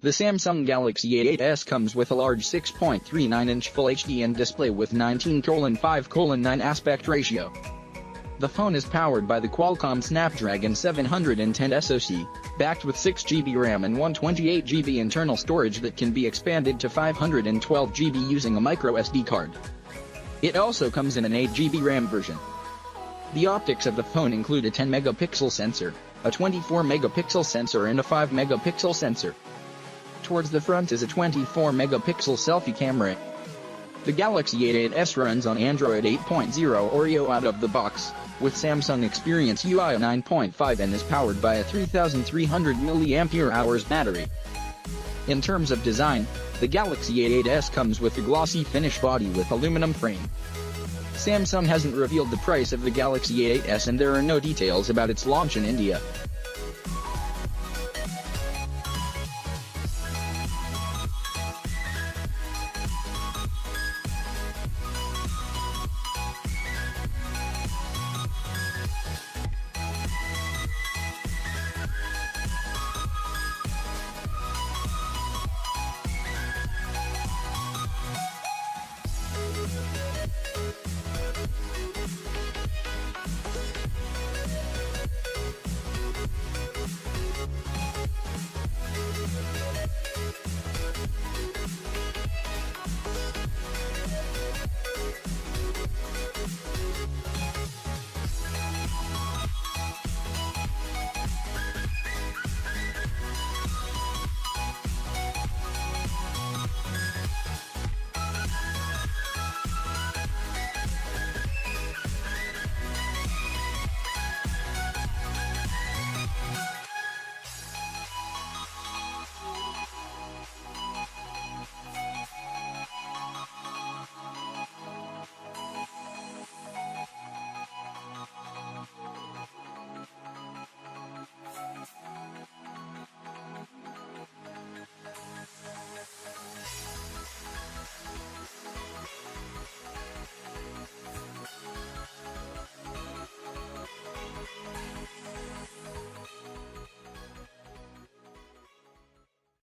The Samsung Galaxy A8s comes with a large 6.39-inch Full HD display with 19:5:9 aspect ratio. The phone is powered by the Qualcomm Snapdragon 710 SoC, backed with 6GB RAM and 128GB internal storage that can be expanded to 512GB using a microSD card. It also comes in an 8GB RAM version. The optics of the phone include a 10-megapixel sensor, a 24-megapixel sensor and a 5-megapixel sensor. Towards the front is a 24-megapixel selfie camera. The Galaxy A8s runs on Android 8.0 Oreo out of the box, with Samsung Experience UI 9.5 and is powered by a 3300 mAh battery. In terms of design, the Galaxy A8s comes with a glossy finish body with aluminum frame. Samsung hasn't revealed the price of the Galaxy A8s and there are no details about its launch in India.